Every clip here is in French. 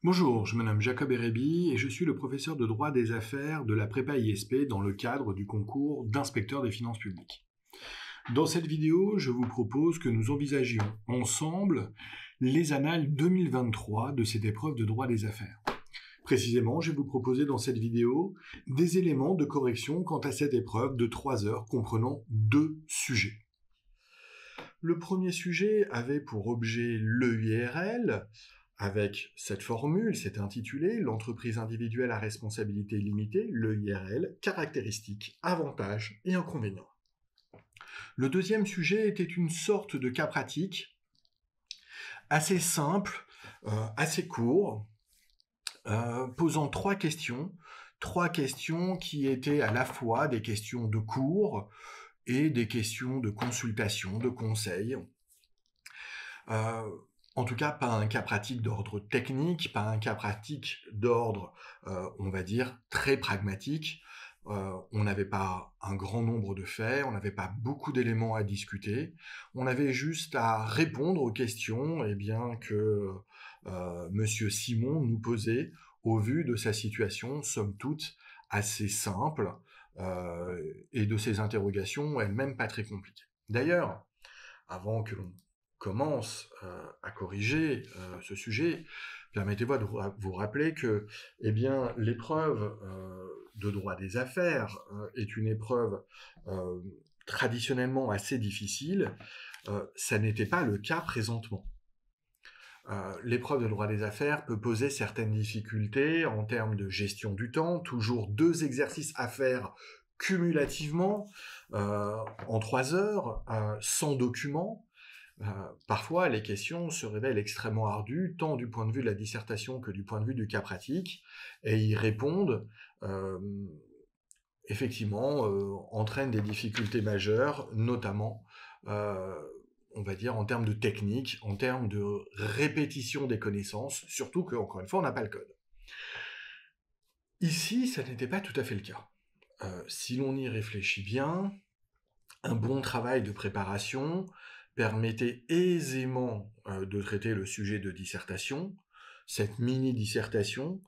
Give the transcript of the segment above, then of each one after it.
Bonjour, je me nomme Jacob Erebi et je suis le professeur de droit des affaires de la prépa ISP dans le cadre du concours d'inspecteur des finances publiques. Dans cette vidéo, je vous propose que nous envisagions ensemble les annales 2023 de cette épreuve de droit des affaires. Précisément, je vais vous proposer dans cette vidéo des éléments de correction quant à cette épreuve de 3 heures comprenant 2 sujets. Le premier sujet avait pour objet l'EIRL, avec cette formule, c'est intitulé « L'entreprise individuelle à responsabilité limitée, l'EIRL, caractéristiques, avantages et inconvénients ». Le deuxième sujet était une sorte de cas pratique, assez simple, assez court, posant 3 questions qui étaient à la fois des questions de cours et des questions de consultation, de conseil. En tout cas, pas un cas pratique d'ordre technique, pas un cas pratique d'ordre, on va dire, très pragmatique. On n'avait pas un grand nombre de faits, on n'avait pas beaucoup d'éléments à discuter. On avait juste à répondre aux questions que Monsieur Simon nous posait au vu de sa situation, somme toute, assez simple, et de ses interrogations elles-mêmes pas très compliquées. D'ailleurs, avant que l'on commence à corriger ce sujet, permettez-moi de vous rappeler que l'épreuve de droit des affaires est une épreuve traditionnellement assez difficile. Ça n'était pas le cas présentement. L'épreuve de droit des affaires peut poser certaines difficultés en termes de gestion du temps, toujours 2 exercices à faire cumulativement en 3 heures, sans document. Parfois, les questions se révèlent extrêmement ardues, tant du point de vue de la dissertation que du point de vue du cas pratique, et y répondre, entraîne des difficultés majeures, notamment, on va dire, en termes de technique, en termes de répétition des connaissances, surtout qu'encore une fois, on n'a pas le code. Ici, ça n'était pas tout à fait le cas. Si l'on y réfléchit bien, un bon travail de préparation permettait aisément de traiter le sujet de dissertation, cette mini-dissertation,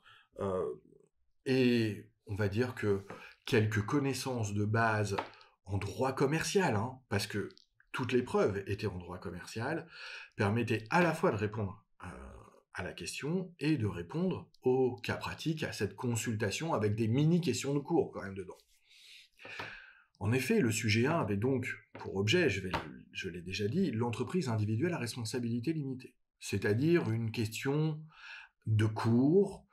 et on va dire que quelques connaissances de base en droit commercial, parce que toute l'épreuve était en droit commercial, permettaient à la fois de répondre à la question et de répondre au cas pratique, à cette consultation avec des mini-questions de cours quand même dedans. En effet, le sujet 1 avait donc pour objet, je l'ai déjà dit, l'entreprise individuelle à responsabilité limitée, c'est-à-dire une question de cours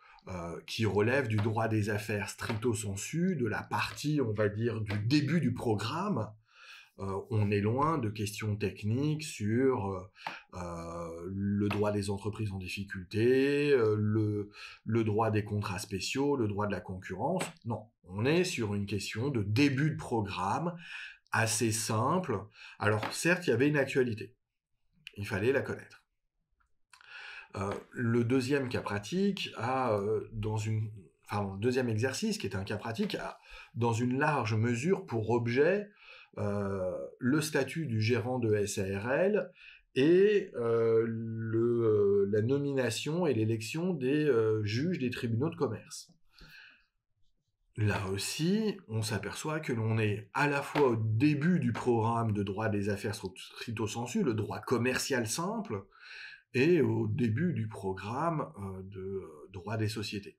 qui relève du droit des affaires stricto sensu, de la partie, on va dire, du début du programme. On est loin de questions techniques sur le droit des entreprises en difficulté, le droit des contrats spéciaux, le droit de la concurrence. Non, on est sur une question de début de programme assez simple. Alors certes, il y avait une actualité, il fallait la connaître. Le deuxième cas pratique le deuxième exercice, qui est un cas pratique, a dans une large mesure pour objet le statut du gérant de SARL et la nomination et l'élection des juges des tribunaux de commerce. Là aussi, on s'aperçoit que l'on est à la fois au début du programme de droit des affaires stricto sensu, le droit commercial simple, et au début du programme de droit des sociétés.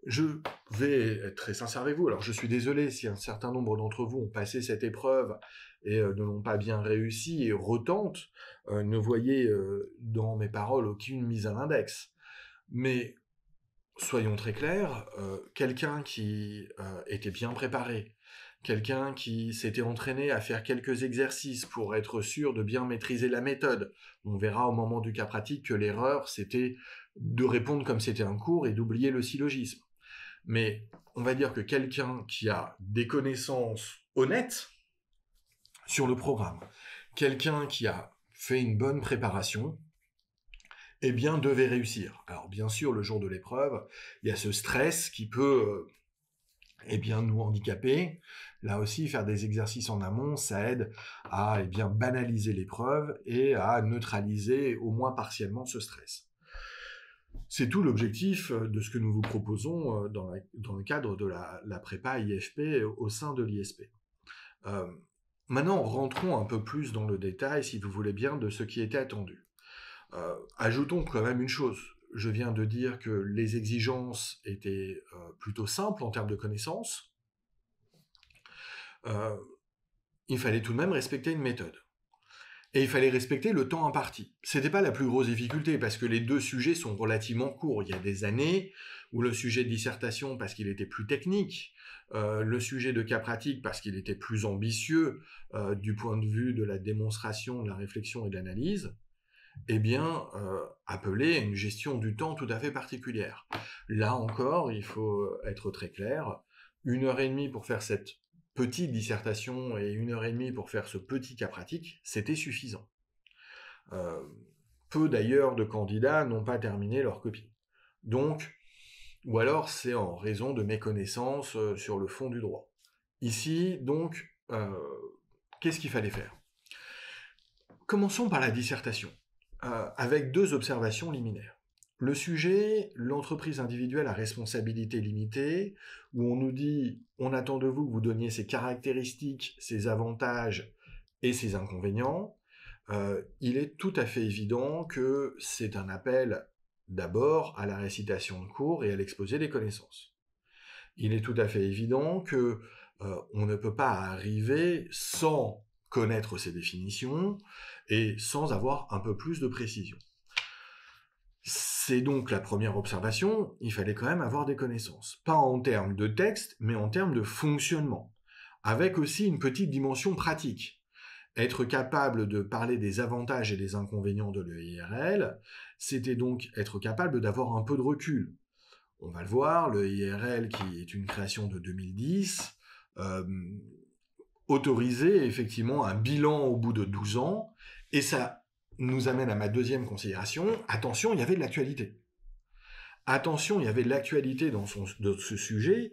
Je vais être très sincère avec vous. Alors, je suis désolé si un certain nombre d'entre vous ont passé cette épreuve et ne l'ont pas bien réussi et retentent. Ne voyez dans mes paroles aucune mise à l'index. Mais soyons très clairs, quelqu'un qui était bien préparé, quelqu'un qui s'était entraîné à faire quelques exercices pour être sûr de bien maîtriser la méthode. On verra au moment du cas pratique que l'erreur, c'était de répondre comme c'était un cours et d'oublier le syllogisme. Mais on va dire que quelqu'un qui a des connaissances honnêtes sur le programme, quelqu'un qui a fait une bonne préparation, devait réussir. Alors bien sûr, le jour de l'épreuve, il y a ce stress qui peut nous handicaper. Là aussi, faire des exercices en amont, ça aide à banaliser l'épreuve et à neutraliser au moins partiellement ce stress. C'est tout l'objectif de ce que nous vous proposons dans le cadre de la prépa IFP au sein de l'ISP. Maintenant, rentrons un peu plus dans le détail, si vous voulez bien, de ce qui était attendu. Ajoutons quand même une chose. Je viens de dire que les exigences étaient plutôt simples en termes de connaissances. Il fallait tout de même respecter une méthode. Et il fallait respecter le temps imparti. C'était pas la plus grosse difficulté, parce que les deux sujets sont relativement courts. Il y a des années où le sujet de dissertation, parce qu'il était plus technique, le sujet de cas pratique, parce qu'il était plus ambitieux du point de vue de la démonstration, de la réflexion et de l'analyse, eh bien, appelait une gestion du temps tout à fait particulière. Là encore, il faut être très clair, 1h30 pour faire cette petite dissertation et 1h30 pour faire ce petit cas pratique, c'était suffisant. Peu d'ailleurs de candidats n'ont pas terminé leur copie. Donc, ou alors c'est en raison de méconnaissances sur le fond du droit. Ici, donc, qu'est-ce qu'il fallait faire? Commençons par la dissertation, avec 2 observations liminaires. Le sujet, l'entreprise individuelle à responsabilité limitée, où on nous dit « on attend de vous que vous donniez ses caractéristiques, ses avantages et ses inconvénients », il est tout à fait évident que c'est un appel d'abord à la récitation de cours et à l'exposé des connaissances. Il est tout à fait évident que on ne peut pas arriver sans connaître ces définitions et sans avoir un peu plus de précision. C'est donc la première observation, il fallait quand même avoir des connaissances. Pas en termes de texte, mais en termes de fonctionnement. Avec aussi une petite dimension pratique. Être capable de parler des avantages et des inconvénients de l'EIRL, c'était donc être capable d'avoir un peu de recul. On va le voir, l'EIRL, qui est une création de 2010, autorisait effectivement un bilan au bout de 12 ans, et ça nous amène à ma deuxième considération. Attention, il y avait de l'actualité. Attention, il y avait de l'actualité dans ce sujet,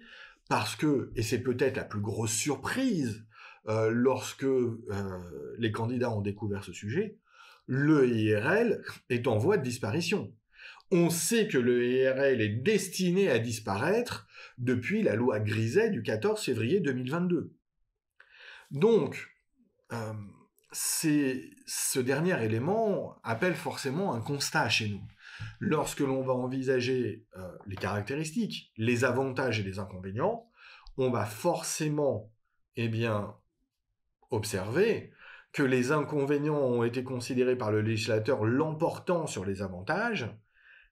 parce que, et c'est peut-être la plus grosse surprise lorsque les candidats ont découvert ce sujet, l'EIRL est en voie de disparition. On sait que l'EIRL est destiné à disparaître depuis la loi Griset du 14 février 2022. Donc, ce dernier élément appelle forcément un constat chez nous. Lorsque l'on va envisager les caractéristiques, les avantages et les inconvénients, on va forcément observer que les inconvénients ont été considérés par le législateur l'emportant sur les avantages,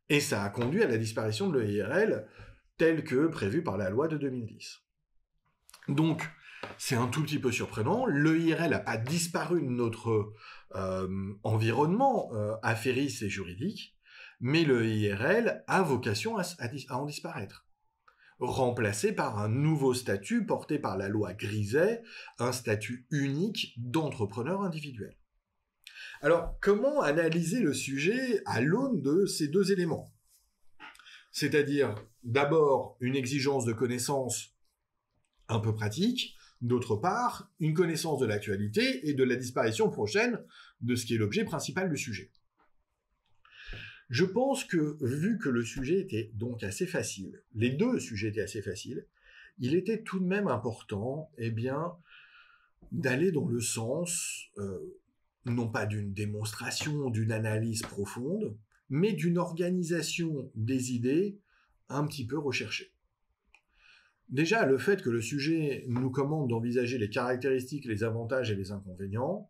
et ça a conduit à la disparition de l'EIRL telle que prévue par la loi de 2010. Donc, c'est un tout petit peu surprenant. L'EIRL n'a pas disparu de notre environnement affairis et juridique, mais l'EIRL a vocation à en disparaître. Remplacé par un nouveau statut porté par la loi Griset, un statut unique d'entrepreneur individuel. Alors, comment analyser le sujet à l'aune de ces 2 éléments? C'est-à-dire, d'abord, une exigence de connaissance un peu pratique, d'autre part, une connaissance de l'actualité et de la disparition prochaine de ce qui est l'objet principal du sujet. Je pense que, vu que le sujet était donc assez facile, les 2 sujets étaient assez faciles, il était tout de même important, d'aller dans le sens, non pas d'une démonstration, d'une analyse profonde, mais d'une organisation des idées un petit peu recherchée. Déjà, le fait que le sujet nous commande d'envisager les caractéristiques, les avantages et les inconvénients,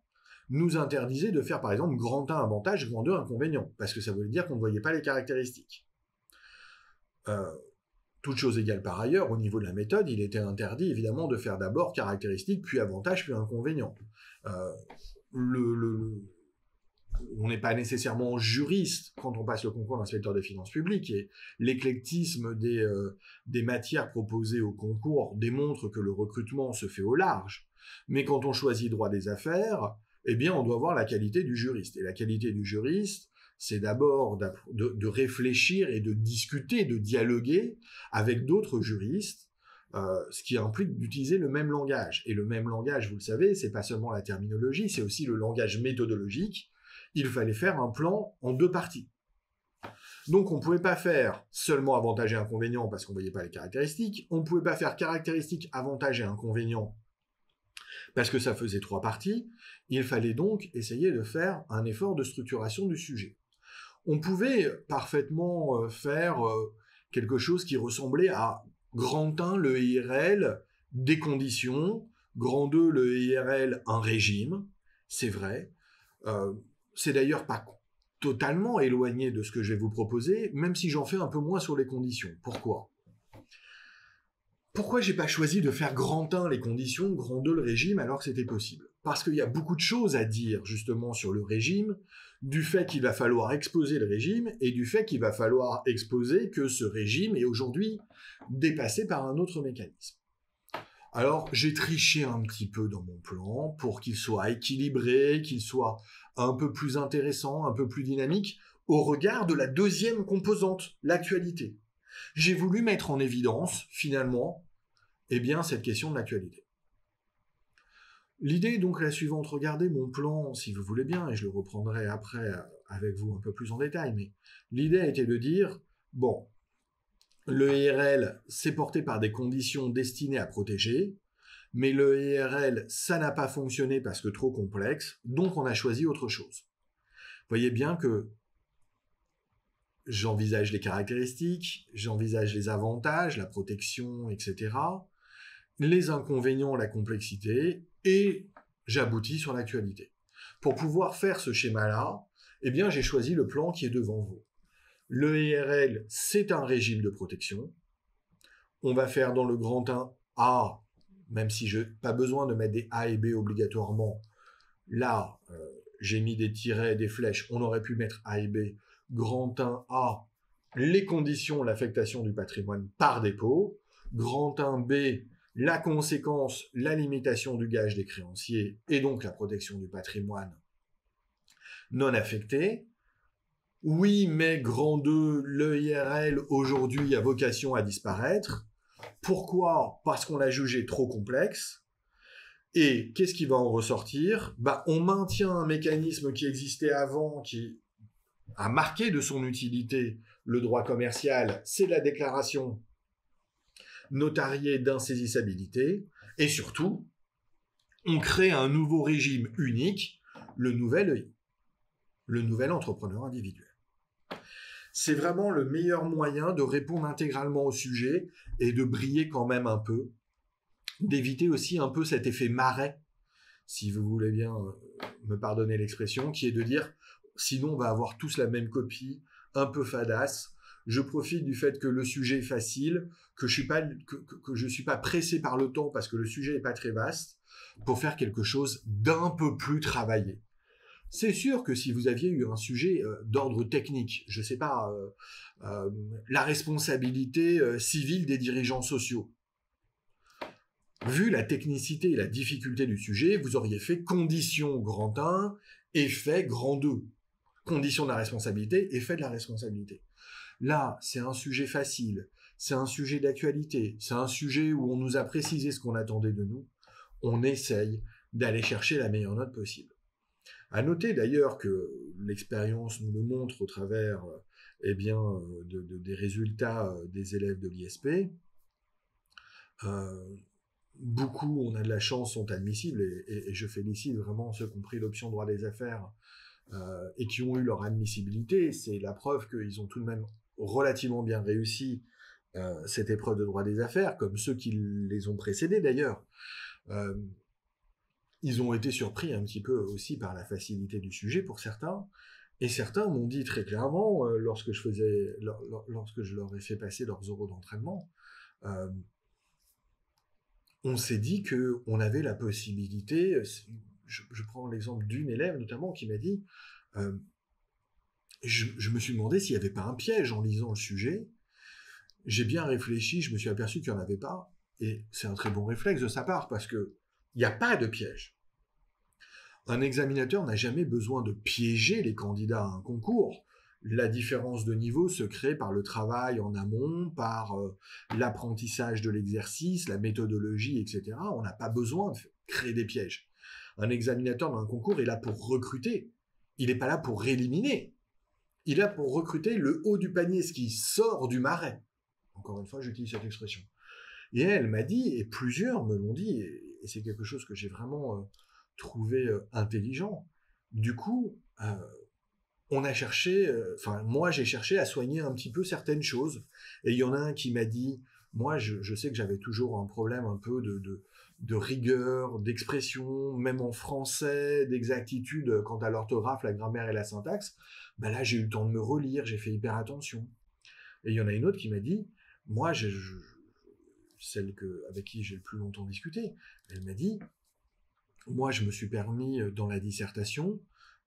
nous interdisait de faire par exemple grand 1 avantage, grand 2 inconvénient, parce que ça voulait dire qu'on ne voyait pas les caractéristiques. Toute chose égale par ailleurs, au niveau de la méthode, il était interdit évidemment de faire d'abord caractéristiques, puis avantages, puis inconvénients. On n'est pas nécessairement juriste quand on passe le concours d'inspecteur des finances publiques, et l'éclectisme des matières proposées au concours démontre que le recrutement se fait au large. Mais quand on choisit droit des affaires, on doit voir la qualité du juriste. Et la qualité du juriste, c'est d'abord de réfléchir et de discuter, de dialoguer avec d'autres juristes, ce qui implique d'utiliser le même langage. Et le même langage, vous le savez, c'est pas seulement la terminologie, c'est aussi le langage méthodologique. Il fallait faire un plan en 2 parties. Donc on ne pouvait pas faire seulement avantage et inconvénient parce qu'on ne voyait pas les caractéristiques, on ne pouvait pas faire caractéristiques, avantage et inconvénient parce que ça faisait 3 parties. Il fallait donc essayer de faire un effort de structuration du sujet. On pouvait parfaitement faire quelque chose qui ressemblait à grand 1, le IRL, des conditions, grand 2, le IRL, un régime, c'est vrai. C'est d'ailleurs pas totalement éloigné de ce que je vais vous proposer, même si j'en fais un peu moins sur les conditions. Pourquoi ? Pourquoi j'ai pas choisi de faire grand 1 les conditions, grand 2 le régime, alors que c'était possible ? Parce qu'il y a beaucoup de choses à dire justement sur le régime, du fait qu'il va falloir exposer le régime, et du fait qu'il va falloir exposer que ce régime est aujourd'hui dépassé par un autre mécanisme. Alors, j'ai triché un petit peu dans mon plan pour qu'il soit équilibré, qu'il soit un peu plus intéressant, un peu plus dynamique, au regard de la deuxième composante, l'actualité. J'ai voulu mettre en évidence, finalement, cette question de l'actualité. L'idée est donc la suivante. Regardez mon plan, si vous voulez bien, et je le reprendrai après avec vous un peu plus en détail, mais l'idée était de dire, bon, le IRL, c'est porté par des conditions destinées à protéger, mais le IRL, ça n'a pas fonctionné parce que trop complexe, donc on a choisi autre chose. Vous voyez bien que j'envisage les caractéristiques, j'envisage les avantages, la protection, etc., les inconvénients, la complexité, et j'aboutis sur l'actualité. Pour pouvoir faire ce schéma-là, j'ai choisi le plan qui est devant vous. Le IRL, c'est un régime de protection. On va faire dans le grand 1 A, même si je n'ai pas besoin de mettre des A et B obligatoirement. Là, j'ai mis des tirets, des flèches, on aurait pu mettre A et B. Grand 1 A, les conditions, l'affectation du patrimoine par dépôt. Grand 1 B, la conséquence, la limitation du gage des créanciers et donc la protection du patrimoine non affecté. Oui, mais grand 2, le IRL aujourd'hui a vocation à disparaître. Pourquoi ? Parce qu'on l'a jugé trop complexe. Et qu'est-ce qui va en ressortir ? On maintient un mécanisme qui existait avant, qui a marqué de son utilité le droit commercial, c'est la déclaration notariée d'insaisissabilité. Et surtout, on crée un nouveau régime unique, le nouvel EI, le nouvel entrepreneur individuel. C'est vraiment le meilleur moyen de répondre intégralement au sujet et de briller quand même un peu, d'éviter aussi un peu cet effet marais, si vous voulez bien me pardonner l'expression, qui est de dire, sinon on va avoir tous la même copie, un peu fadasse. Je profite du fait que le sujet est facile, que je suis pas pressé par le temps parce que le sujet n'est pas très vaste, pour faire quelque chose d'un peu plus travaillé. C'est sûr que si vous aviez eu un sujet d'ordre technique, je ne sais pas, la responsabilité civile des dirigeants sociaux, vu la technicité et la difficulté du sujet, vous auriez fait condition grand 1, effet grand 2. Condition de la responsabilité, effet de la responsabilité. Là, c'est un sujet facile, c'est un sujet d'actualité, c'est un sujet où on nous a précisé ce qu'on attendait de nous. On essaye d'aller chercher la meilleure note possible. À noter d'ailleurs que l'expérience nous le montre au travers des résultats des élèves de l'ISP. Beaucoup, on a de la chance, sont admissibles et je félicite vraiment ceux qui ont pris l'option droit des affaires et qui ont eu leur admissibilité. C'est la preuve qu'ils ont tout de même relativement bien réussi cette épreuve de droit des affaires, comme ceux qui les ont précédés d'ailleurs. Ils ont été surpris un petit peu aussi par la facilité du sujet pour certains, et certains m'ont dit très clairement, lorsque je leur ai fait passer leurs oraux d'entraînement, on s'est dit qu'on avait la possibilité, je prends l'exemple d'une élève notamment qui m'a dit, je me suis demandé s'il n'y avait pas un piège en lisant le sujet, j'ai bien réfléchi, je me suis aperçu qu'il n'y en avait pas, et c'est un très bon réflexe de sa part, parce qu'il n'y a pas de piège. Un examinateur n'a jamais besoin de piéger les candidats à un concours. La différence de niveau se crée par le travail en amont, par l'apprentissage de l'exercice, la méthodologie, etc. On n'a pas besoin de créer des pièges. Un examinateur dans un concours est là pour recruter. Il n'est pas là pour éliminer. il a pour recruter le haut du panier, ce qui sort du marais. Encore une fois, j'utilise cette expression. Et elle m'a dit, et plusieurs me l'ont dit, et c'est quelque chose que j'ai vraiment trouvé intelligent. Du coup, on a cherché, moi j'ai cherché à soigner un petit peu certaines choses. Et il y en a un qui m'a dit, moi je sais que j'avais toujours un problème un peu de rigueur, d'expression, même en français, d'exactitude quant à l'orthographe, la grammaire et la syntaxe. Ben là j'ai eu le temps de me relire, j'ai fait hyper attention. Et il y en a une autre qui m'a dit, moi celle avec qui j'ai le plus longtemps discuté, elle m'a dit, moi je me suis permis dans la dissertation,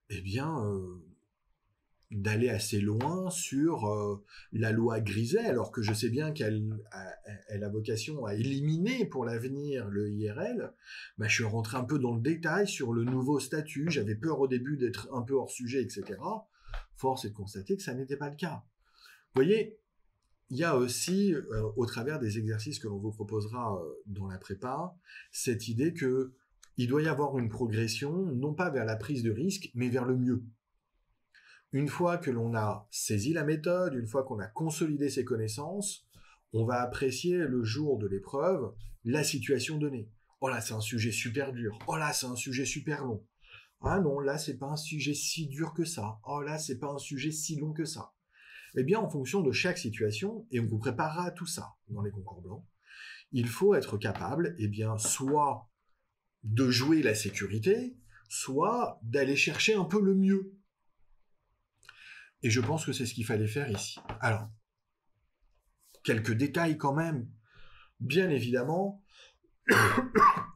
eh bien, d'aller assez loin sur la loi Griset, alors que je sais bien qu'elle a vocation à éliminer pour l'avenir le IRL, bah, je suis rentré un peu dans le détail sur le nouveau statut, j'avais peur au début d'être un peu hors sujet, etc. Force est de constater que ça n'était pas le cas. Vous voyez, il y a aussi, au travers des exercices que l'on vous proposera dans la prépa, cette idée qu'il doit y avoir une progression, non pas vers la prise de risque, mais vers le mieux. Une fois que l'on a saisi la méthode, une fois qu'on a consolidé ses connaissances, on va apprécier le jour de l'épreuve la situation donnée. Oh là, c'est un sujet super dur. Oh là, c'est un sujet super long. Ah non, là, c'est pas un sujet si dur que ça. Oh là, c'est pas un sujet si long que ça. Eh bien, en fonction de chaque situation, et on vous préparera à tout ça dans les concours blancs, il faut être capable, eh bien, soit de jouer la sécurité, soit d'aller chercher un peu le mieux. Et je pense que c'est ce qu'il fallait faire ici. Alors, quelques détails quand même. Bien évidemment,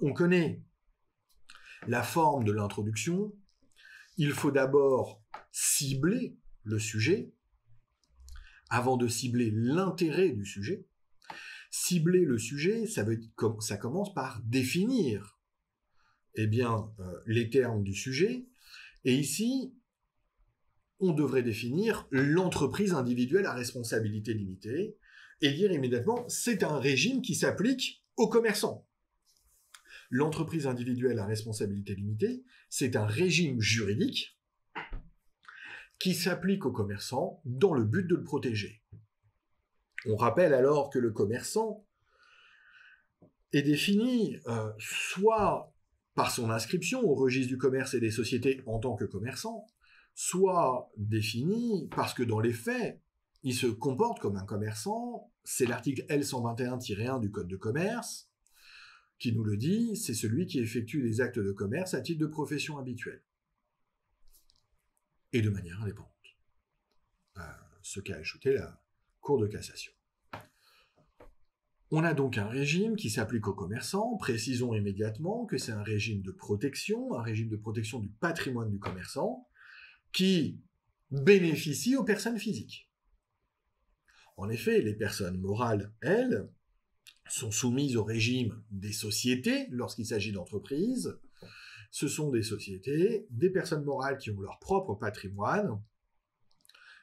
on connaît la forme de l'introduction. Il faut d'abord cibler le sujet, avant de cibler l'intérêt du sujet. Cibler le sujet, ça commence par définir les termes du sujet. Et ici, on devrait définir l'entreprise individuelle à responsabilité limitée et dire immédiatement, c'est un régime qui s'applique aux commerçants. L'entreprise individuelle à responsabilité limitée, c'est un régime juridique qui s'applique aux commerçants dans le but de le protéger. On rappelle alors que le commerçant est défini soit par son inscription au registre du commerce et des sociétés en tant que commerçant, soit défini parce que dans les faits, il se comporte comme un commerçant. C'est l'article L121-1 du Code de commerce qui nous le dit, c'est celui qui effectue les actes de commerce à titre de profession habituelle et de manière indépendante. Ce qu'a ajouté la Cour de cassation. On a donc un régime qui s'applique aux commerçants. Précisons immédiatement que c'est un régime de protection du patrimoine du commerçant, qui bénéficie aux personnes physiques. En effet, les personnes morales, elles, sont soumises au régime des sociétés lorsqu'il s'agit d'entreprises. Ce sont des sociétés, des personnes morales qui ont leur propre patrimoine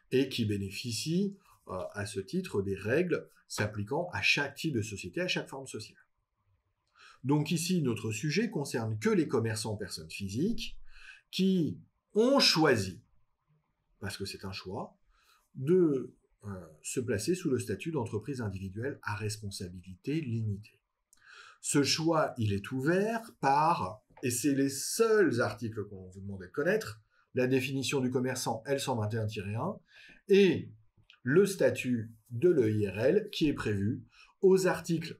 et qui bénéficient à ce titre des règles s'appliquant à chaque type de société, à chaque forme sociale. Donc ici, notre sujet concerne que les commerçants personnes physiques qui ont choisi, parce que c'est un choix, de se placer sous le statut d'entreprise individuelle à responsabilité limitée. Ce choix, il est ouvert par, et c'est les seuls articles qu'on vous demandait de connaître, la définition du commerçant L121-1 et le statut de l'EIRL qui est prévu aux articles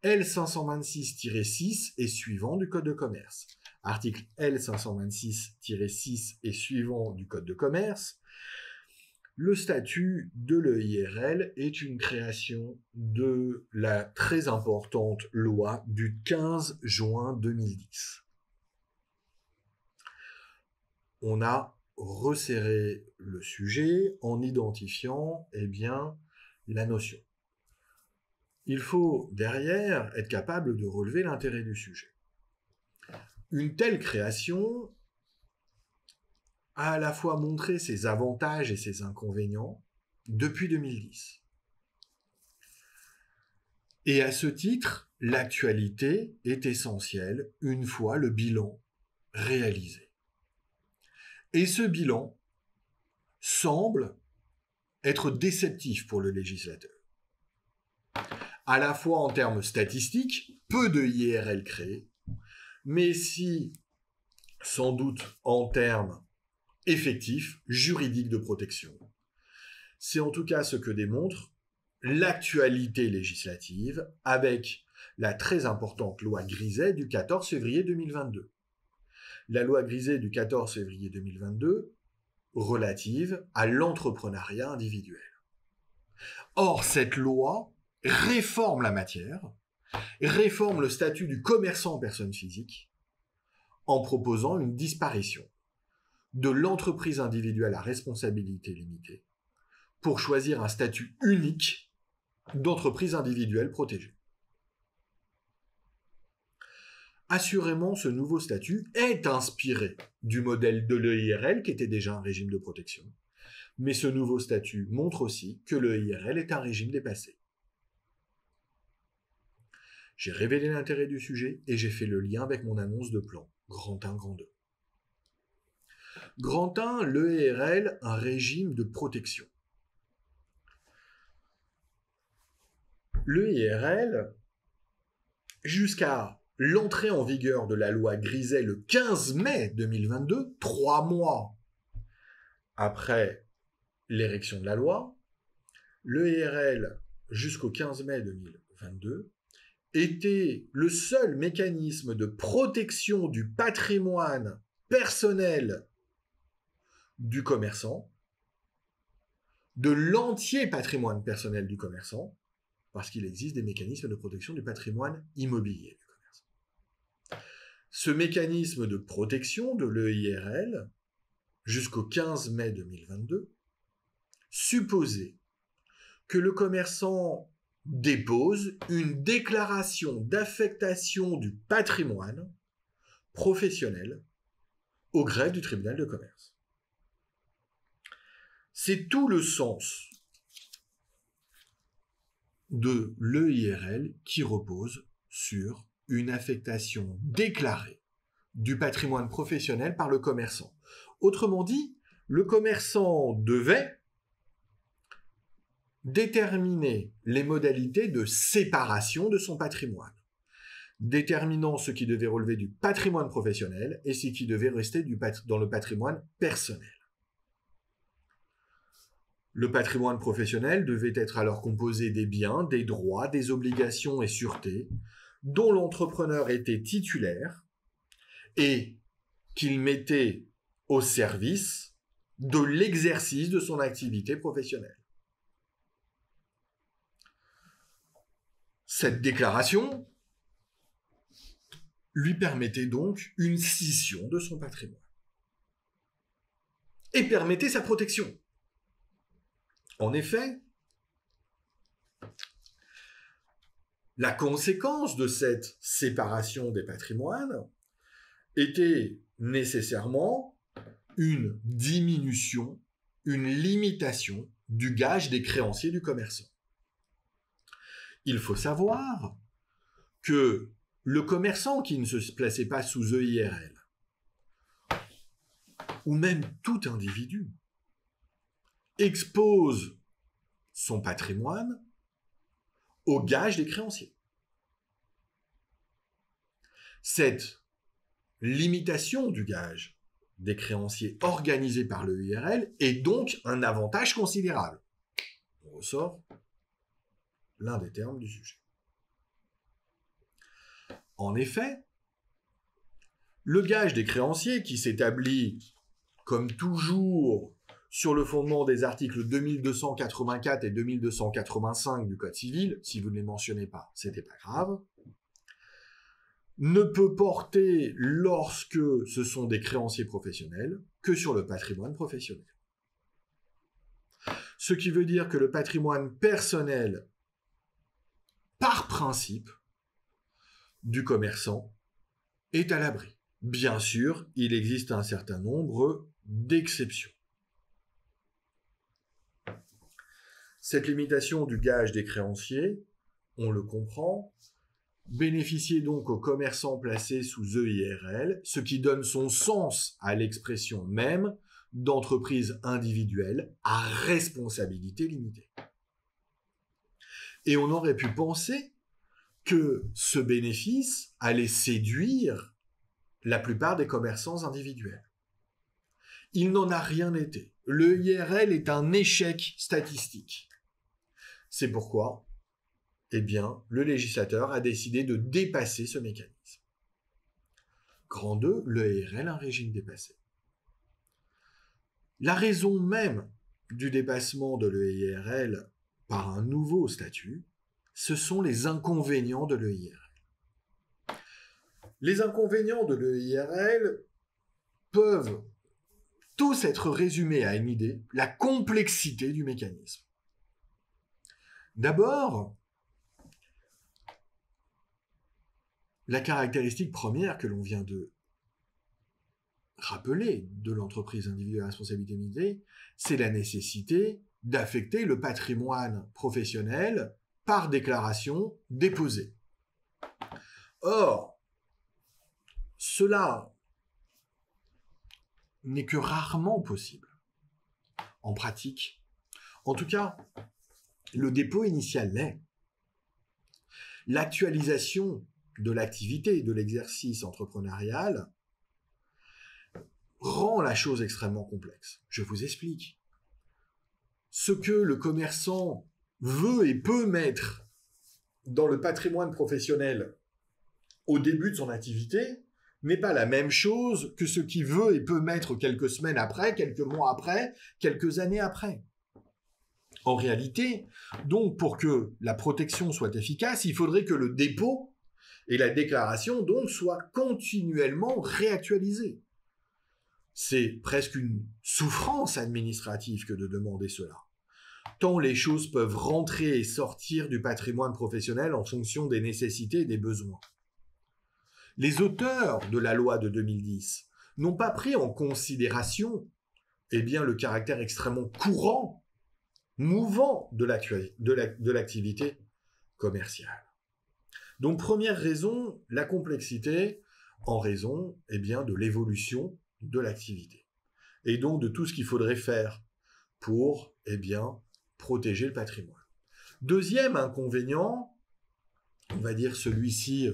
L526-6 et suivants du Code de commerce. Article L526-6 et suivants du Code de commerce. Le statut de l'EIRL est une création de la très importante loi du 15 juin 2010. On a resserré le sujet en identifiant la notion. Il faut derrière être capable de relever l'intérêt du sujet. Une telle création a à la fois montré ses avantages et ses inconvénients depuis 2010. Et à ce titre, l'actualité est essentielle une fois le bilan réalisé. Et ce bilan semble être déceptif pour le législateur. À la fois en termes statistiques, peu de IRL créés, mais si, sans doute, en termes effectifs, juridiques de protection. C'est en tout cas ce que démontre l'actualité législative avec la très importante loi Griset du 14 février 2022. La loi Griset du 14 février 2022 relative à l'entrepreneuriat individuel. Or, cette loi réforme la matière, réforme le statut du commerçant personne physique en proposant une disparition de l'entreprise individuelle à responsabilité limitée pour choisir un statut unique d'entreprise individuelle protégée. Assurément, ce nouveau statut est inspiré du modèle de l'EIRL qui était déjà un régime de protection, mais ce nouveau statut montre aussi que l'EIRL est un régime dépassé. J'ai révélé l'intérêt du sujet et j'ai fait le lien avec mon annonce de plan, grand 1, grand 2. Grand 1, l'EIRL, un régime de protection. L'EIRL, jusqu'à l'entrée en vigueur de la loi Griset le 15 mai 2022, 3 mois après l'érection de la loi, l'EIRL, jusqu'au 15 mai 2022, était le seul mécanisme de protection du patrimoine personnel du commerçant, de l'entier patrimoine personnel du commerçant, parce qu'il existe des mécanismes de protection du patrimoine immobilier du commerçant. Ce mécanisme de protection de l'EIRL, jusqu'au 15 mai 2022, supposait que le commerçant dépose une déclaration d'affectation du patrimoine professionnel au greffe du tribunal de commerce. C'est tout le sens de l'EIRL qui repose sur une affectation déclarée du patrimoine professionnel par le commerçant. Autrement dit, le commerçant devait déterminer les modalités de séparation de son patrimoine, déterminant ce qui devait relever du patrimoine professionnel et ce qui devait rester dans le patrimoine personnel. Le patrimoine professionnel devait être alors composé des biens, des droits, des obligations et sûretés dont l'entrepreneur était titulaire et qu'il mettait au service de l'exercice de son activité professionnelle. Cette déclaration lui permettait donc une scission de son patrimoine et permettait sa protection. En effet, la conséquence de cette séparation des patrimoines était nécessairement une diminution, une limitation du gage des créanciers du commerçant. Il faut savoir que le commerçant qui ne se plaçait pas sous EIRL, ou même tout individu, expose son patrimoine au gage des créanciers. Cette limitation du gage des créanciers organisée par l'EIRL est donc un avantage considérable. On ressort l'un des termes du sujet. En effet, le gage des créanciers qui s'établit, comme toujours, sur le fondement des articles 2284 et 2285 du Code civil, si vous ne les mentionnez pas, c'était pas grave, ne peut porter, lorsque ce sont des créanciers professionnels, que sur le patrimoine professionnel. Ce qui veut dire que le patrimoine personnel, par principe, du commerçant, est à l'abri. Bien sûr, il existe un certain nombre d'exceptions. Cette limitation du gage des créanciers, on le comprend, bénéficiait donc aux commerçants placés sous EIRL, ce qui donne son sens à l'expression même d'entreprises individuelles à responsabilité limitée. Et on aurait pu penser que ce bénéfice allait séduire la plupart des commerçants individuels. Il n'en a rien été. Le IRL est un échec statistique. C'est pourquoi, le législateur a décidé de dépasser ce mécanisme. Grand 2, le IRL, un régime dépassé. La raison même du dépassement de l'EIRL par un nouveau statut, ce sont les inconvénients de l'EIRL. Les inconvénients de l'EIRL peuvent tous être résumés à une idée, la complexité du mécanisme. D'abord, la caractéristique première que l'on vient de rappeler de l'entreprise individuelle à responsabilité limitée, c'est la nécessité d'affecter le patrimoine professionnel par déclaration déposée. Or, cela n'est que rarement possible en pratique. En tout cas, le dépôt initial l'est. L'actualisation de l'activité et de l'exercice entrepreneurial rend la chose extrêmement complexe. Je vous explique. Ce que le commerçant veut et peut mettre dans le patrimoine professionnel au début de son activité n'est pas la même chose que ce qu'il veut et peut mettre quelques semaines après, quelques mois après, quelques années après. En réalité, donc, pour que la protection soit efficace, il faudrait que le dépôt et la déclaration, donc, soient continuellement réactualisés. C'est presque une souffrance administrative que de demander cela. Tant les choses peuvent rentrer et sortir du patrimoine professionnel en fonction des nécessités et des besoins. Les auteurs de la loi de 2010 n'ont pas pris en considération le caractère extrêmement courant, mouvant de l'activité commerciale. Donc, première raison, la complexité en raison de l'évolution de l'activité. Et donc de tout ce qu'il faudrait faire pour protéger le patrimoine. Deuxième inconvénient, on va dire celui-ci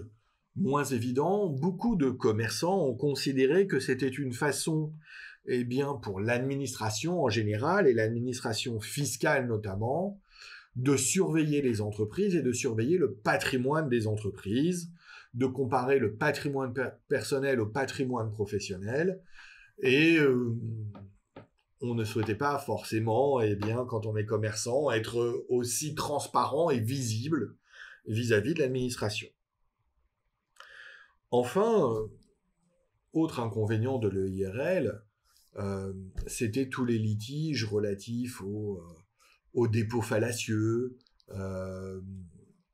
moins évident, beaucoup de commerçants ont considéré que c'était une façon pour l'administration en général et l'administration fiscale notamment, de surveiller les entreprises et de surveiller le patrimoine des entreprises, de comparer le patrimoine personnel au patrimoine professionnel, et on ne souhaitait pas forcément, quand on est commerçant, être aussi transparent et visible vis-à-vis de l'administration. Enfin, autre inconvénient de l'EIRL, c'était tous les litiges relatifs aux dépôts fallacieux,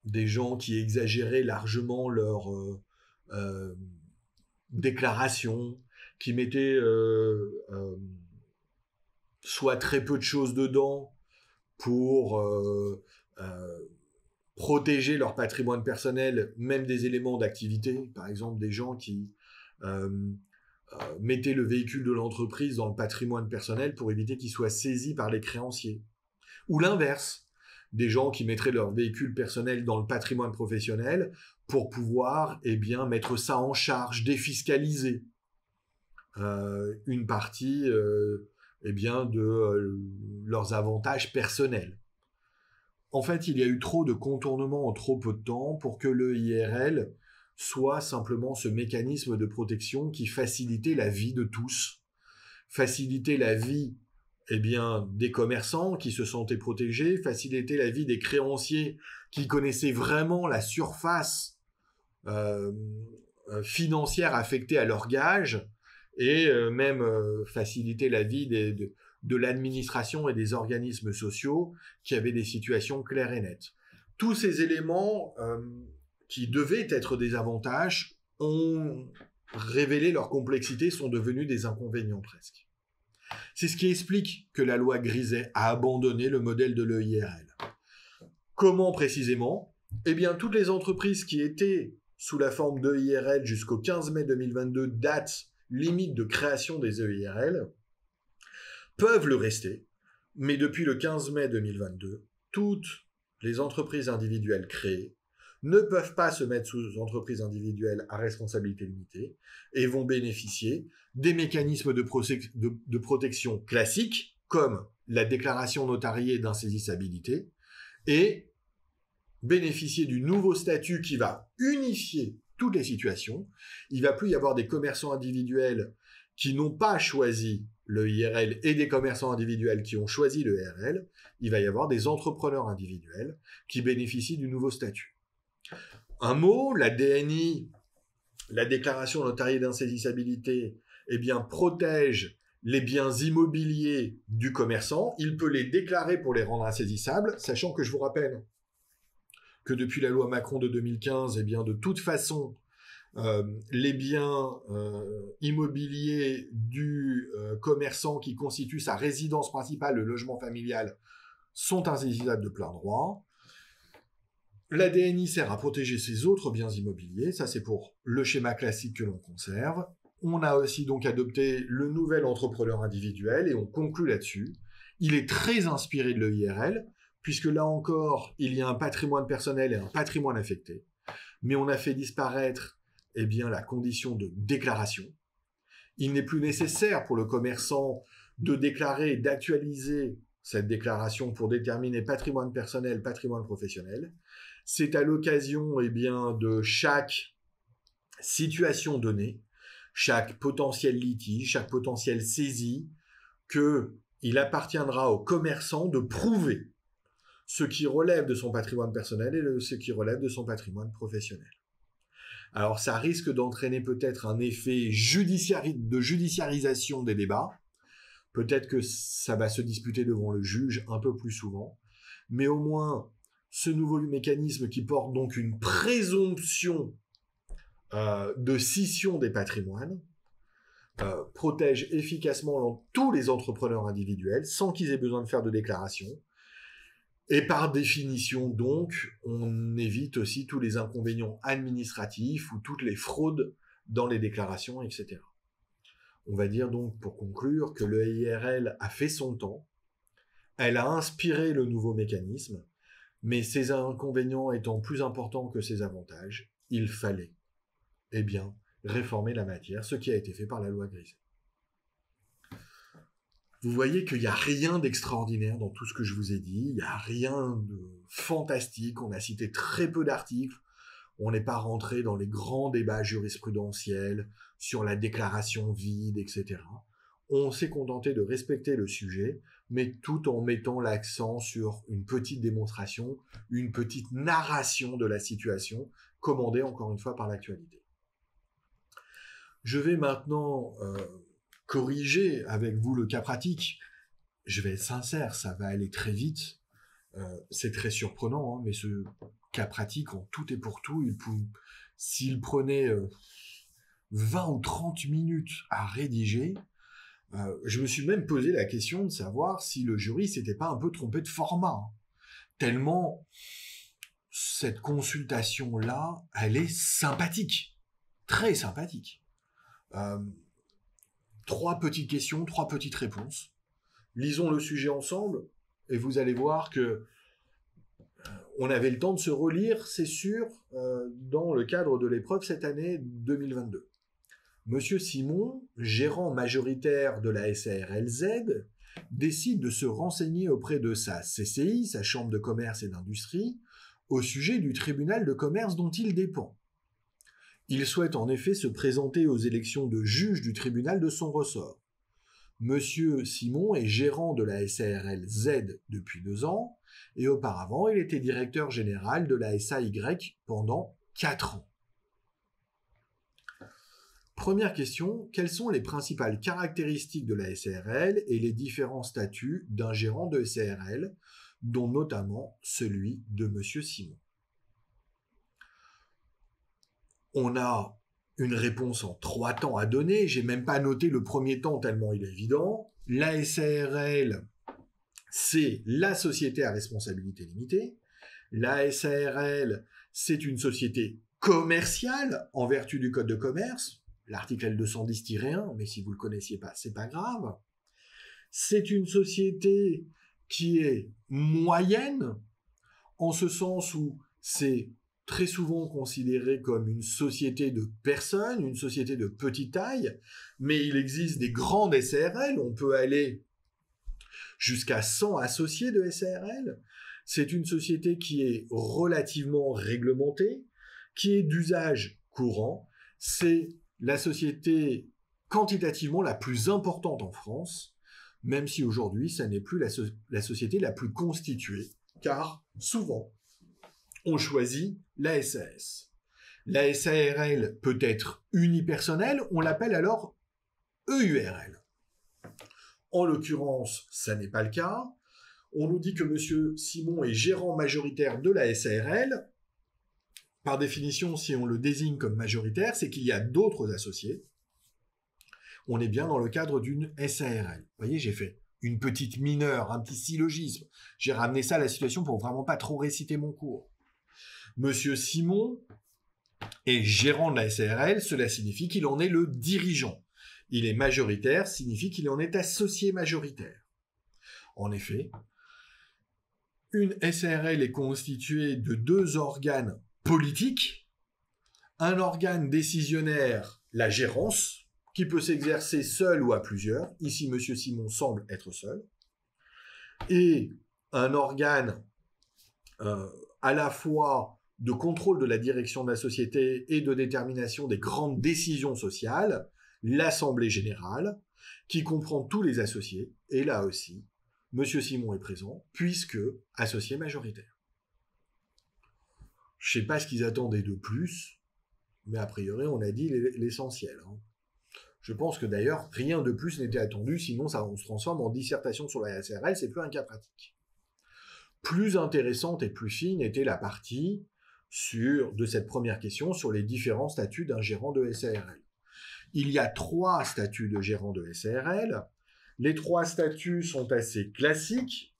des gens qui exagéraient largement leurs déclarations, qui mettaient soit très peu de choses dedans pour protéger leur patrimoine personnel, même des éléments d'activité, par exemple des gens qui mettaient le véhicule de l'entreprise dans le patrimoine personnel pour éviter qu'il soit saisi par les créanciers. Ou l'inverse, des gens qui mettraient leur véhicule personnel dans le patrimoine professionnel pour pouvoir mettre ça en charge, défiscaliser une partie de leurs avantages personnels. En fait, il y a eu trop de contournements en trop peu de temps pour que le IRL soit simplement ce mécanisme de protection qui facilitait la vie de tous, facilitait la vie des commerçants qui se sentaient protégés, facilitait la vie des créanciers qui connaissaient vraiment la surface financière affectée à leurs gages, et même faciliter la vie de l'administration et des organismes sociaux qui avaient des situations claires et nettes. Tous ces éléments qui devaient être des avantages ont révélé leur complexité, sont devenus des inconvénients presque. C'est ce qui explique que la loi Griset a abandonné le modèle de l'EIRL. Comment précisément ? Toutes les entreprises qui étaient sous la forme d'EIRL jusqu'au 15 mai 2022, date limite de création des EIRL, peuvent le rester, mais depuis le 15 mai 2022, toutes les entreprises individuelles créées ne peuvent pas se mettre sous entreprises individuelles à responsabilité limitée et vont bénéficier des mécanismes de protection classiques, comme la déclaration notariée d'insaisissabilité, et bénéficier du nouveau statut qui va unifier toutes les situations. Il ne va plus y avoir des commerçants individuels qui n'ont pas choisi le IRL et des commerçants individuels qui ont choisi le IRL. Il va y avoir des entrepreneurs individuels qui bénéficient du nouveau statut. Un mot, la DNI, la déclaration notariée d'insaisissabilité, eh bien, protège les biens immobiliers du commerçant. Il peut les déclarer pour les rendre insaisissables, sachant que je vous rappelle que depuis la loi Macron de 2015, eh bien, de toute façon, les biens immobiliers du commerçant qui constitue sa résidence principale, le logement familial, sont insaisissables de plein droit. La DNI sert à protéger ses autres biens immobiliers, ça c'est pour le schéma classique que l'on conserve. On a aussi donc adopté le nouvel entrepreneur individuel et on conclut là-dessus. Il est très inspiré de l'EIRL, puisque là encore, il y a un patrimoine personnel et un patrimoine affecté. Mais on a fait disparaître eh bien, la condition de déclaration. Il n'est plus nécessaire pour le commerçant de déclarer, d'actualiser cette déclaration pour déterminer patrimoine personnel, patrimoine professionnel. C'est à l'occasion eh bien, de chaque situation donnée, chaque potentiel litige, chaque potentielle saisie, qu'il appartiendra au commerçant de prouver ce qui relève de son patrimoine personnel et ce qui relève de son patrimoine professionnel. Alors ça risque d'entraîner peut-être un effet de judiciarisation des débats. Peut-être que ça va se disputer devant le juge un peu plus souvent. Mais au moins, ce nouveau mécanisme qui porte donc une présomption de scission des patrimoines protège efficacement tous les entrepreneurs individuels sans qu'ils aient besoin de faire de déclaration. Et par définition, donc, on évite aussi tous les inconvénients administratifs ou toutes les fraudes dans les déclarations, etc. On va dire donc, pour conclure, que le IRL a fait son temps, elle a inspiré le nouveau mécanisme, mais ses inconvénients étant plus importants que ses avantages, il fallait, eh bien, réformer la matière, ce qui a été fait par la loi Grise. Vous voyez qu'il n'y a rien d'extraordinaire dans tout ce que je vous ai dit, il n'y a rien de fantastique, on a cité très peu d'articles, on n'est pas rentré dans les grands débats jurisprudentiels sur la déclaration vide, etc. On s'est contenté de respecter le sujet, mais tout en mettant l'accent sur une petite démonstration, une petite narration de la situation, commandée encore une fois par l'actualité. Je vais maintenant corriger avec vous le cas pratique. Je vais être sincère, ça va aller très vite. C'est très surprenant, hein, mais ce cas pratique, en tout et pour tout, s'il prenait 20 ou 30 minutes à rédiger, je me suis même posé la question de savoir si le jury s'était pas un peu trompé de format. Hein. Tellement cette consultation-là, elle est sympathique. Très sympathique. 3 petites questions, 3 petites réponses. Lisons le sujet ensemble et vous allez voir que on avait le temps de se relire, c'est sûr, dans le cadre de l'épreuve cette année 2022. Monsieur Simon, gérant majoritaire de la SARL-Z, décide de se renseigner auprès de sa CCI, sa chambre de commerce et d'industrie, au sujet du tribunal de commerce dont il dépend. Il souhaite en effet se présenter aux élections de juge du tribunal de son ressort. Monsieur Simon est gérant de la SARL-Z depuis 2 ans, et auparavant il était directeur général de la SAY pendant 4 ans. Première question, quelles sont les principales caractéristiques de la SARL et les différents statuts d'un gérant de SARL, dont notamment celui de monsieur Simon? On a une réponse en 3 temps à donner. J'ai même pas noté le premier temps tellement il est évident. La SARL, c'est la société à responsabilité limitée. La SARL, c'est une société commerciale en vertu du code de commerce. L'article L210-1, mais si vous le connaissiez pas, c'est pas grave. C'est une société qui est moyenne, en ce sens où c'est très souvent considéré comme une société de personnes, une société de petite taille, mais il existe des grandes SARL, on peut aller jusqu'à 100 associés de SARL. C'est une société qui est relativement réglementée, qui est d'usage courant. C'est la société quantitativement la plus importante en France, même si aujourd'hui, ça n'est plus la société la plus constituée, car souvent, on choisit la SAS. La SARL peut être unipersonnelle, on l'appelle alors EURL. En l'occurrence, ça n'est pas le cas. On nous dit que M. Simon est gérant majoritaire de la SARL. Par définition, si on le désigne comme majoritaire, c'est qu'il y a d'autres associés. On est bien dans le cadre d'une SARL. Vous voyez, j'ai fait une petite mineure, un petit syllogisme. J'ai ramené ça à la situation pour vraiment pas trop réciter mon cours. Monsieur Simon est gérant de la SARL, cela signifie qu'il en est le dirigeant. Il est majoritaire, signifie qu'il en est associé majoritaire. En effet, une SARL est constituée de 2 organes politiques, un organe décisionnaire, la gérance, qui peut s'exercer seul ou à plusieurs. Ici, M. Simon semble être seul. Et un organe à la fois de contrôle de la direction de la société et de détermination des grandes décisions sociales, l'Assemblée générale, qui comprend tous les associés. Et là aussi, M. Simon est présent, puisque associé majoritaire. Je ne sais pas ce qu'ils attendaient de plus, mais a priori, on a dit l'essentiel. Je pense que d'ailleurs, rien de plus n'était attendu, sinon on se transforme en dissertation sur la SARL, c'est plus un cas pratique. Plus intéressante et plus fine était la partie de cette première question sur les différents statuts d'un gérant de SARL. Il y a 3 statuts de gérant de SARL. Les 3 statuts sont assez classiques.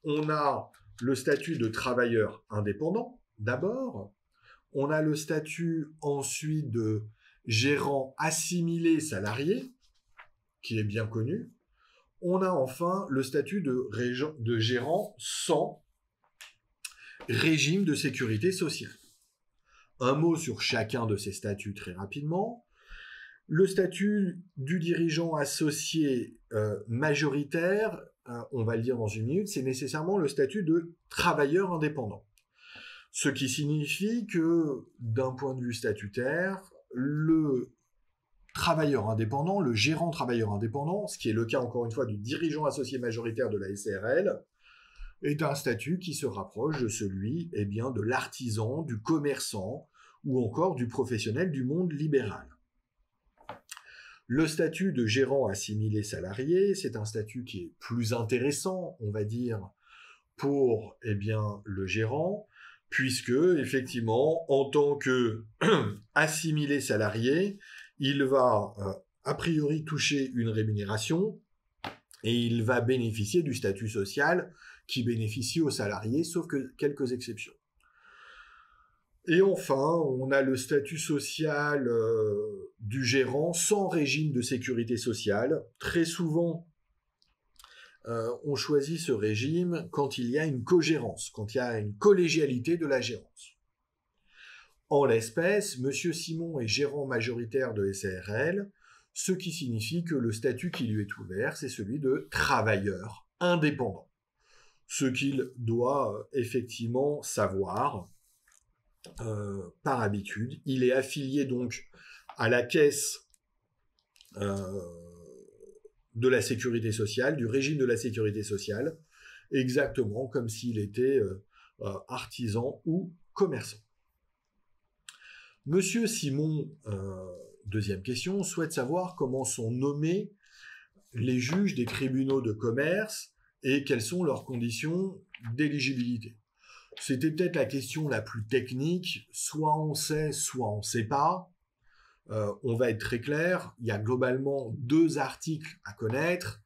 On a le statut de travailleur indépendant, d'abord. On a le statut ensuite de gérant assimilé salarié, qui est bien connu. On a enfin le statut de gérant sans régime de sécurité sociale. Un mot sur chacun de ces statuts très rapidement. Le statut du dirigeant associé majoritaire, on va le dire dans une minute, c'est nécessairement le statut de travailleur indépendant. Ce qui signifie que, d'un point de vue statutaire, le travailleur indépendant, le gérant travailleur indépendant, ce qui est le cas encore une fois du dirigeant associé majoritaire de la SARL, est un statut qui se rapproche de celui de l'artisan, du commerçant ou encore du professionnel du monde libéral. Le statut de gérant assimilé salarié, c'est un statut qui est plus intéressant, on va dire, pour le gérant, puisque, effectivement, en tant que assimilé salarié, il va a priori toucher une rémunération et il va bénéficier du statut social qui bénéficie aux salariés, sauf que quelques exceptions. Et enfin, on a le statut social du gérant sans régime de sécurité sociale. Très souvent, on choisit ce régime quand il y a une cogérance, quand il y a une collégialité de la gérance. En l'espèce, M. Simon est gérant majoritaire de SARL, ce qui signifie que le statut qui lui est ouvert, c'est celui de travailleur indépendant. Ce qu'il doit effectivement savoir par habitude. Il est affilié donc à la caisse de la sécurité sociale, du régime de la sécurité sociale, exactement comme s'il était artisan ou commerçant. Monsieur Simon, deuxième question, souhaite savoir comment sont nommés les juges des tribunaux de commerce et quelles sont leurs conditions d'éligibilité. C'était peut-être la question la plus technique, soit on sait, soit on ne sait pas. On va être très clair, il y a globalement 2 articles à connaître.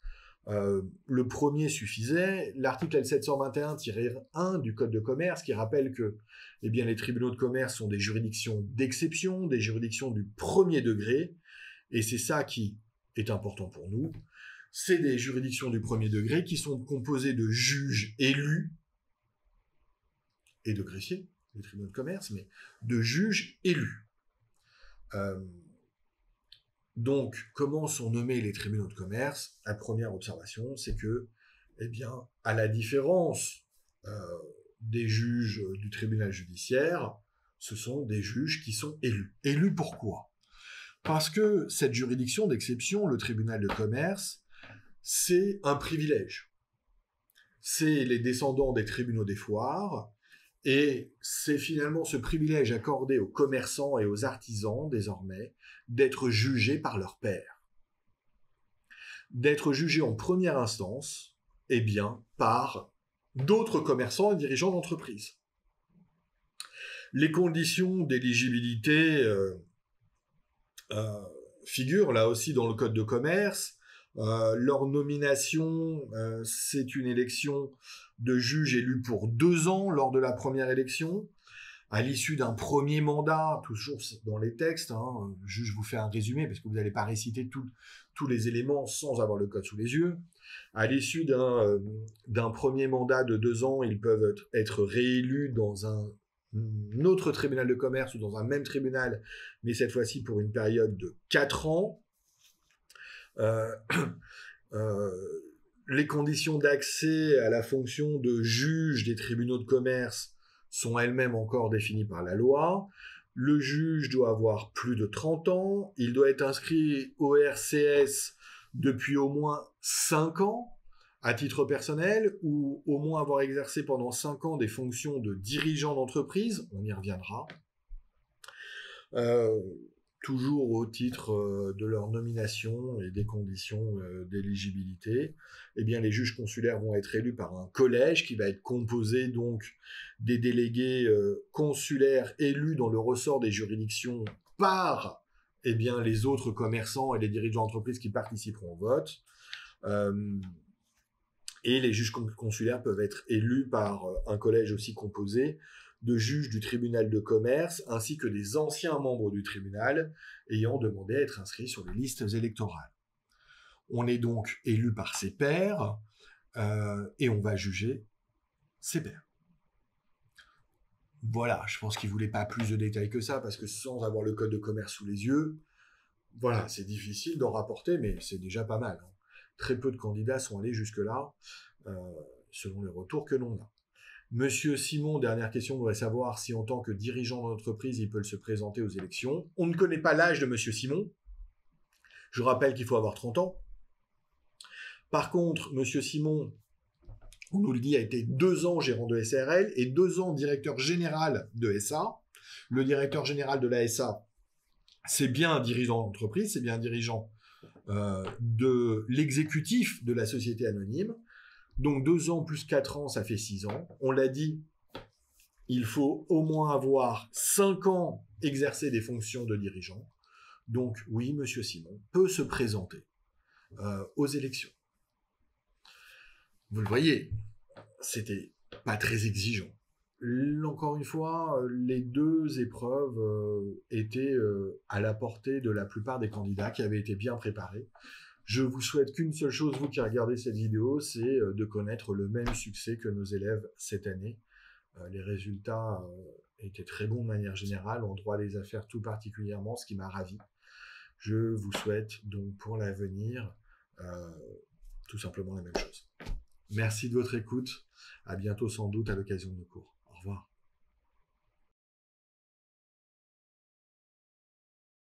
Le premier suffisait, l'article L721-1 du Code de commerce qui rappelle que les tribunaux de commerce sont des juridictions d'exception, des juridictions du premier degré, et c'est ça qui est important pour nous. c'est des juridictions du premier degré qui sont composées de juges élus et de greffiers, les tribunaux de commerce, mais de juges élus. Donc, comment sont nommés les tribunaux de commerce? La première observation, c'est que, eh bien, à la différence des juges du tribunal judiciaire, ce sont des juges qui sont élus. Élus pourquoi? Parce que cette juridiction d'exception, le tribunal de commerce, c'est un privilège. C'est les descendants des tribunaux des foires, et c'est finalement ce privilège accordé aux commerçants et aux artisans, désormais, d'être jugés par leurs pairs. D'être jugés en première instance, eh bien, par d'autres commerçants et dirigeants d'entreprise. Les conditions d'éligibilité figurent là aussi dans le Code de commerce. Leur nomination, c'est une élection de juges élus pour 2 ans lors de la première élection. À l'issue d'un premier mandat, toujours dans les textes, je vous fais un résumé parce que vous n'allez pas réciter tous les éléments sans avoir le code sous les yeux. À l'issue d'un premier mandat de 2 ans, ils peuvent être réélus dans un autre tribunal de commerce ou dans un même tribunal, mais cette fois-ci pour une période de 4 ans. Les conditions d'accès à la fonction de juge des tribunaux de commerce sont elles-mêmes encore définies par la loi. Le juge doit avoir plus de 30 ans, il doit être inscrit au RCS depuis au moins 5 ans à titre personnel, ou au moins avoir exercé pendant 5 ans des fonctions de dirigeant d'entreprise, on y reviendra. Toujours au titre de leur nomination et des conditions d'éligibilité, eh bien les juges consulaires vont être élus par un collège qui va être composé donc des délégués consulaires élus dans le ressort des juridictions par eh bien, les autres commerçants et les dirigeants d'entreprise qui participeront au vote. Et les juges consulaires peuvent être élus par un collège aussi composé de juges du tribunal de commerce, ainsi que des anciens membres du tribunal ayant demandé à être inscrits sur les listes électorales. On est donc élu par ses pairs, et on va juger ses pairs. Voilà, je pense qu'il ne voulait pas plus de détails que ça, parce que sans avoir le code de commerce sous les yeux, voilà, c'est difficile d'en rapporter, mais c'est déjà pas mal. Très peu de candidats sont allés jusque-là, selon les retours que l'on a. Monsieur Simon, dernière question, voudrait savoir si en tant que dirigeant d'entreprise, il peut se présenter aux élections. On ne connaît pas l'âge de Monsieur Simon. Je rappelle qu'il faut avoir 30 ans. Par contre, Monsieur Simon, on nous le dit, a été 2 ans gérant de SARL et 2 ans directeur général de SA. Le directeur général de la SA, c'est bien un dirigeant d'entreprise, c'est bien un dirigeant de l'exécutif de la société anonyme. Donc 2 ans plus 4 ans, ça fait 6 ans. On l'a dit, il faut au moins avoir 5 ans exercé des fonctions de dirigeant. Donc oui, Monsieur Simon peut se présenter aux élections. Vous le voyez, c'était pas très exigeant. Encore une fois, les 2 épreuves étaient à la portée de la plupart des candidats qui avaient été bien préparés. Je vous souhaite qu'une seule chose, vous qui regardez cette vidéo, c'est de connaître le même succès que nos élèves cette année. Les résultats étaient très bons de manière générale, en droit des affaires tout particulièrement, ce qui m'a ravi. Je vous souhaite donc pour l'avenir tout simplement la même chose. Merci de votre écoute. À bientôt sans doute à l'occasion de nos cours. Au revoir.